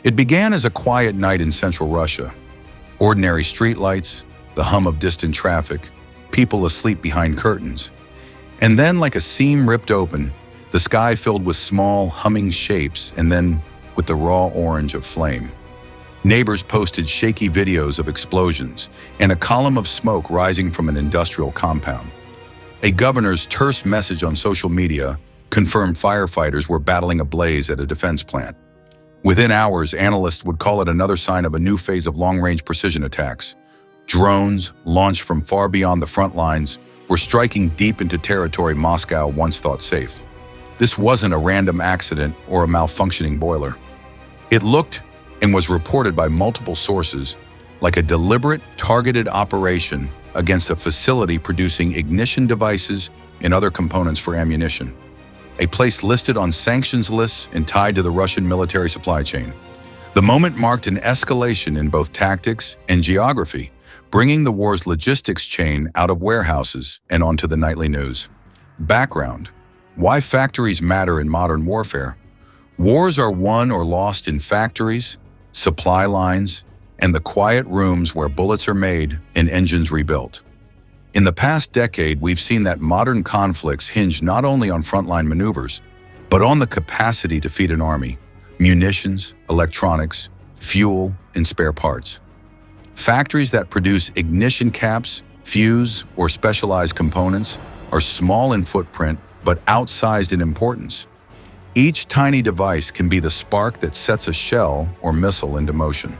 It began as a quiet night in central Russia. Ordinary streetlights, the hum of distant traffic, people asleep behind curtains. And then, like a seam ripped open, the sky filled with small, humming shapes, and then with the raw orange of flame. Neighbors posted shaky videos of explosions and a column of smoke rising from an industrial compound. A governor's terse message on social media confirmed firefighters were battling a blaze at a defense plant. Within hours, analysts would call it another sign of a new phase of long-range precision attacks. Drones, launched from far beyond the front lines, were striking deep into territory Moscow once thought safe. This wasn't a random accident or a malfunctioning boiler. It looked and was reported by multiple sources like a deliberate, targeted operation against a facility producing ignition devices and other components for ammunition. A place listed on sanctions lists and tied to the Russian military supply chain. The moment marked an escalation in both tactics and geography, bringing the war's logistics chain out of warehouses and onto the nightly news. Background: why factories matter in modern warfare. Wars are won or lost in factories, supply lines, and the quiet rooms where bullets are made and engines rebuilt. In the past decade, we've seen that modern conflicts hinge not only on frontline maneuvers, but on the capacity to feed an army, munitions, electronics, fuel, and spare parts. Factories that produce ignition caps, fuse, or specialized components are small in footprint, but outsized in importance. Each tiny device can be the spark that sets a shell or missile into motion.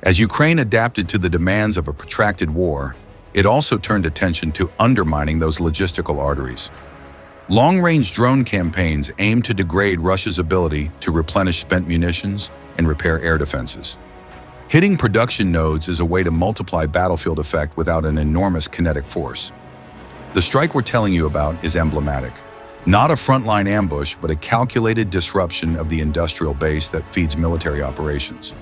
As Ukraine adapted to the demands of a protracted war, it also turned attention to undermining those logistical arteries. Long-range drone campaigns aim to degrade Russia's ability to replenish spent munitions and repair air defenses. Hitting production nodes is a way to multiply battlefield effect without an enormous kinetic force. The strike we're telling you about is emblematic. Not a frontline ambush, but a calculated disruption of the industrial base that feeds military operations.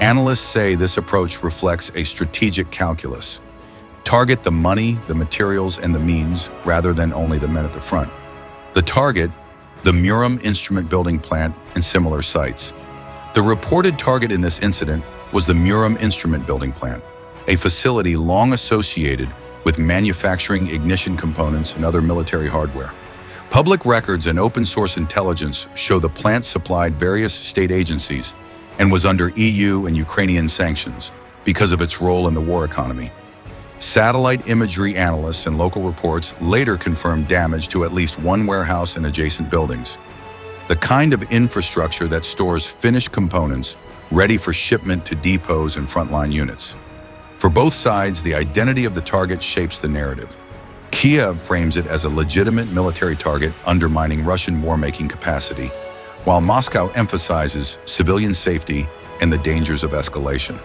Analysts say this approach reflects a strategic calculus. Target the money, the materials, and the means, rather than only the men at the front. The target, the Murom instrument building plant and similar sites. The reported target in this incident was the Murom instrument building plant, a facility long associated with manufacturing ignition components and other military hardware. Public records and open-source intelligence show the plant supplied various state agencies and was under EU and Ukrainian sanctions because of its role in the war economy. Satellite imagery analysts and local reports later confirmed damage to at least one warehouse and adjacent buildings. The kind of infrastructure that stores finished components ready for shipment to depots and frontline units. For both sides, the identity of the target shapes the narrative. Kiev frames it as a legitimate military target undermining Russian war-making capacity, while Moscow emphasizes civilian safety and the dangers of escalation.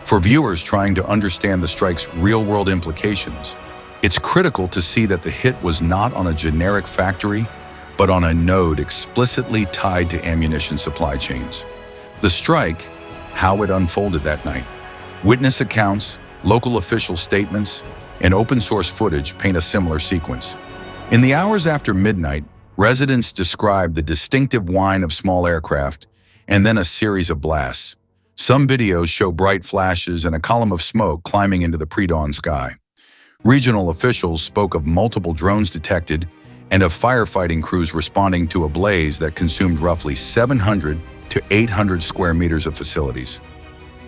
For viewers trying to understand the strike's real-world implications, it's critical to see that the hit was not on a generic factory, but on a node explicitly tied to ammunition supply chains. The strike, how it unfolded that night. Witness accounts, local official statements, and open-source footage paint a similar sequence. In the hours after midnight, residents described the distinctive whine of small aircraft and then a series of blasts. Some videos show bright flashes and a column of smoke climbing into the pre-dawn sky. Regional officials spoke of multiple drones detected and of firefighting crews responding to a blaze that consumed roughly 700 to 800 square meters of facilities.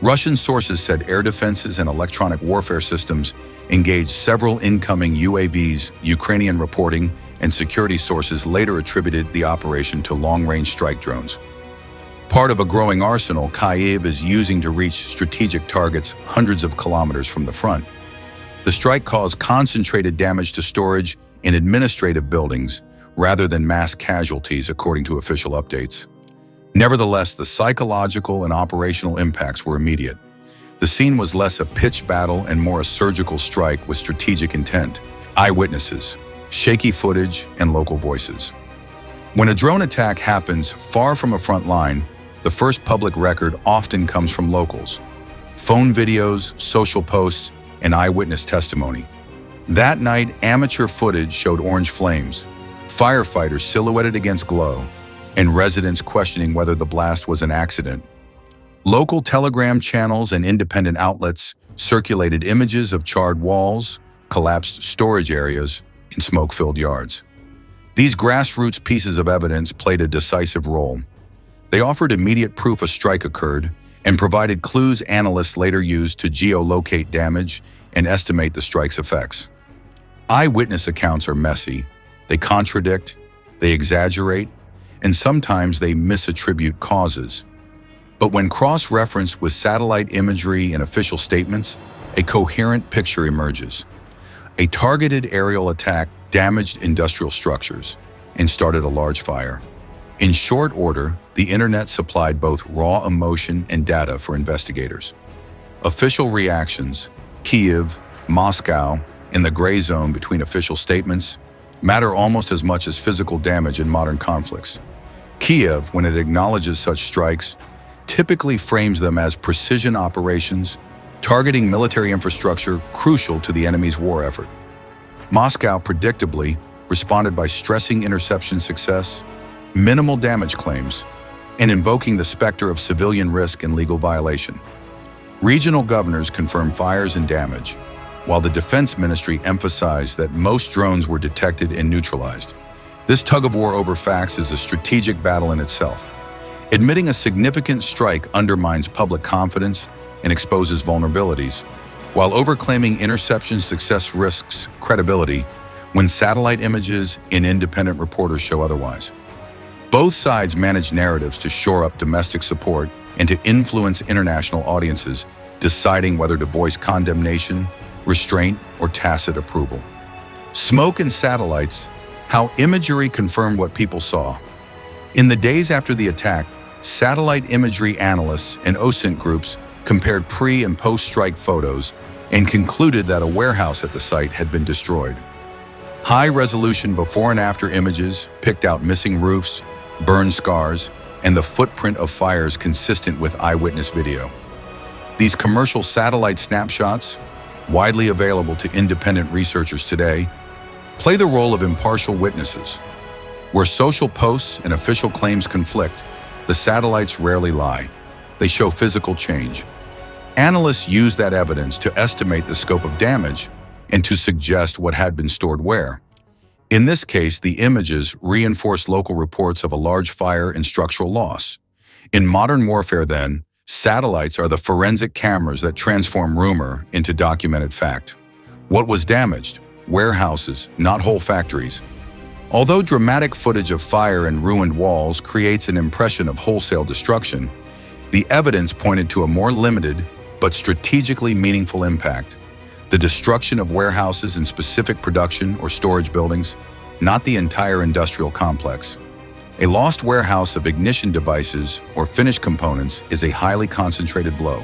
Russian sources said air defenses and electronic warfare systems engaged several incoming UAVs. Ukrainian reporting and security sources later attributed the operation to long-range strike drones. Part of a growing arsenal Kyiv is using to reach strategic targets hundreds of kilometers from the front. The strike caused concentrated damage to storage in administrative buildings rather than mass casualties, according to official updates. Nevertheless, the psychological and operational impacts were immediate. The scene was less a pitched battle and more a surgical strike with strategic intent. Eyewitnesses, shaky footage, and local voices. When a drone attack happens far from a front line, the first public record often comes from locals. Phone videos, social posts, and eyewitness testimony. That night, amateur footage showed orange flames, firefighters silhouetted against glow, and residents questioning whether the blast was an accident. Local telegram channels and independent outlets circulated images of charred walls, collapsed storage areas, and smoke-filled yards. These grassroots pieces of evidence played a decisive role. They offered immediate proof a strike occurred and provided clues analysts later used to geolocate damage and estimate the strike's effects. Eyewitness accounts are messy. They contradict, they exaggerate, and sometimes they misattribute causes. But when cross-referenced with satellite imagery and official statements, a coherent picture emerges. A targeted aerial attack damaged industrial structures and started a large fire. In short order, the internet supplied both raw emotion and data for investigators. Official reactions, Kyiv, Moscow, and the gray zone between official statements, matter almost as much as physical damage in modern conflicts. Kyiv, when it acknowledges such strikes, typically frames them as precision operations, targeting military infrastructure crucial to the enemy's war effort. Moscow, predictably, responded by stressing interception success, minimal damage claims, and invoking the specter of civilian risk and legal violation. Regional governors confirmed fires and damage, while the Defense Ministry emphasized that most drones were detected and neutralized. This tug-of-war over facts is a strategic battle in itself. Admitting a significant strike undermines public confidence and exposes vulnerabilities, while overclaiming interception success risks credibility when satellite images and independent reporters show otherwise. Both sides manage narratives to shore up domestic support and to influence international audiences, deciding whether to voice condemnation, restraint, or tacit approval. Smoke and satellites, how imagery confirmed what people saw. In the days after the attack, satellite imagery analysts and OSINT groups compared pre- and post-strike photos and concluded that a warehouse at the site had been destroyed. High-resolution before and after images picked out missing roofs, burn scars, and the footprint of fires consistent with eyewitness video. These commercial satellite snapshots, widely available to independent researchers today, play the role of impartial witnesses. Where social posts and official claims conflict, the satellites rarely lie. They show physical change. Analysts use that evidence to estimate the scope of damage and to suggest what had been stored where. In this case, the images reinforce local reports of a large fire and structural loss. In modern warfare, then, satellites are the forensic cameras that transform rumor into documented fact. What was damaged? Warehouses, not whole factories. Although dramatic footage of fire and ruined walls creates an impression of wholesale destruction, the evidence pointed to a more limited but strategically meaningful impact. The destruction of warehouses in specific production or storage buildings, not the entire industrial complex. A lost warehouse of ignition devices or finished components is a highly concentrated blow.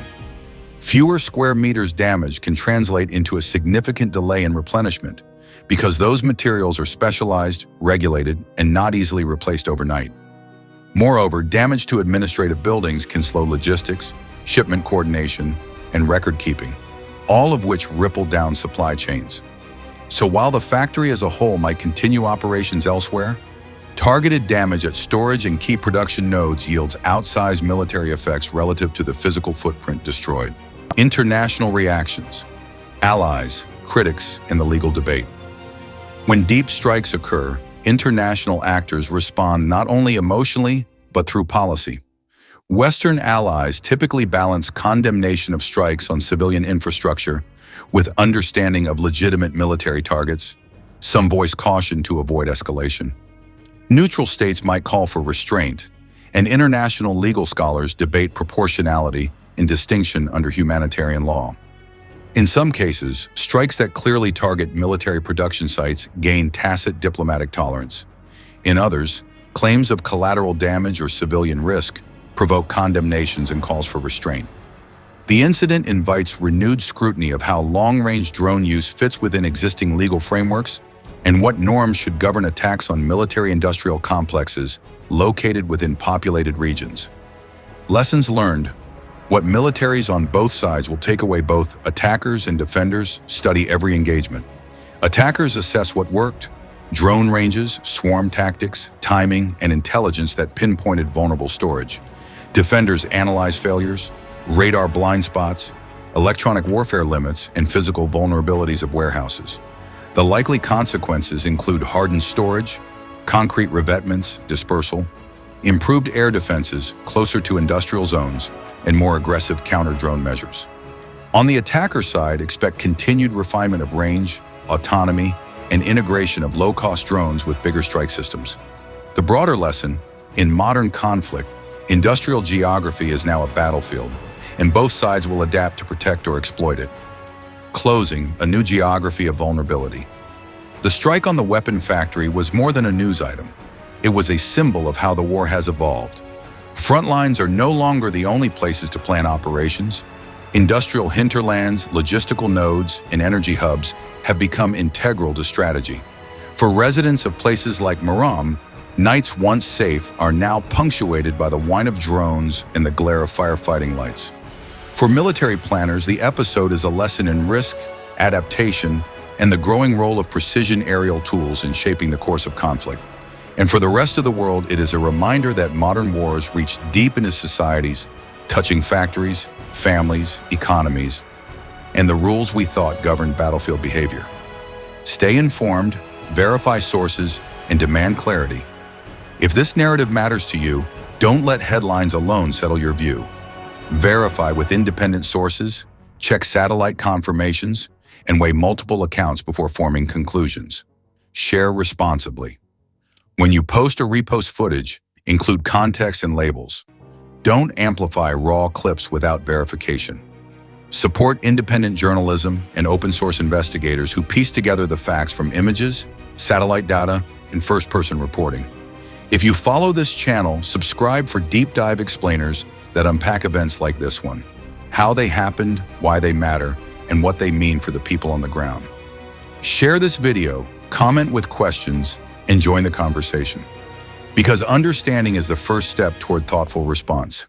Fewer square meters damage can translate into a significant delay in replenishment because those materials are specialized, regulated, and not easily replaced overnight. Moreover, damage to administrative buildings can slow logistics, shipment coordination, and record keeping, all of which ripple down supply chains. So while the factory as a whole might continue operations elsewhere, targeted damage at storage and key production nodes yields outsized military effects relative to the physical footprint destroyed. International reactions, allies, critics, and the legal debate. When deep strikes occur, international actors respond not only emotionally, but through policy. Western allies typically balance condemnation of strikes on civilian infrastructure with understanding of legitimate military targets. Some voice caution to avoid escalation. Neutral states might call for restraint, and international legal scholars debate proportionality and distinction under humanitarian law. In some cases, strikes that clearly target military production sites gain tacit diplomatic tolerance. In others, claims of collateral damage or civilian risk provoke condemnations and calls for restraint. The incident invites renewed scrutiny of how long-range drone use fits within existing legal frameworks and what norms should govern attacks on military-industrial complexes located within populated regions. Lessons learned. What militaries on both sides will take away. Both attackers and defenders study every engagement. Attackers assess what worked, drone ranges, swarm tactics, timing, and intelligence that pinpointed vulnerable storage. Defenders analyze failures, radar blind spots, electronic warfare limits, and physical vulnerabilities of warehouses. The likely consequences include hardened storage, concrete revetments, dispersal, improved air defenses closer to industrial zones, and more aggressive counter-drone measures. On the attacker side, expect continued refinement of range, autonomy, and integration of low-cost drones with bigger strike systems. The broader lesson: in modern conflict, industrial geography is now a battlefield, and both sides will adapt to protect or exploit it. Closing, a new geography of vulnerability. The strike on the weapon factory was more than a news item. It was a symbol of how the war has evolved. Front lines are no longer the only places to plan operations. Industrial hinterlands, logistical nodes, and energy hubs have become integral to strategy. For residents of places like Murom, nights once safe are now punctuated by the whine of drones and the glare of firefighting lights. For military planners, the episode is a lesson in risk, adaptation, and the growing role of precision aerial tools in shaping the course of conflict. And for the rest of the world, it is a reminder that modern wars reach deep into societies, touching factories, families, economies, and the rules we thought governed battlefield behavior. Stay informed, verify sources, and demand clarity. If this narrative matters to you, don't let headlines alone settle your view. Verify with independent sources, check satellite confirmations, and weigh multiple accounts before forming conclusions. Share responsibly. When you post or repost footage, include context and labels. Don't amplify raw clips without verification. Support independent journalism and open-source investigators who piece together the facts from images, satellite data, and first-person reporting. If you follow this channel, subscribe for deep dive explainers that unpack events like this one, how they happened, why they matter, and what they mean for the people on the ground. Share this video, comment with questions, and join the conversation. Because understanding is the first step toward thoughtful response.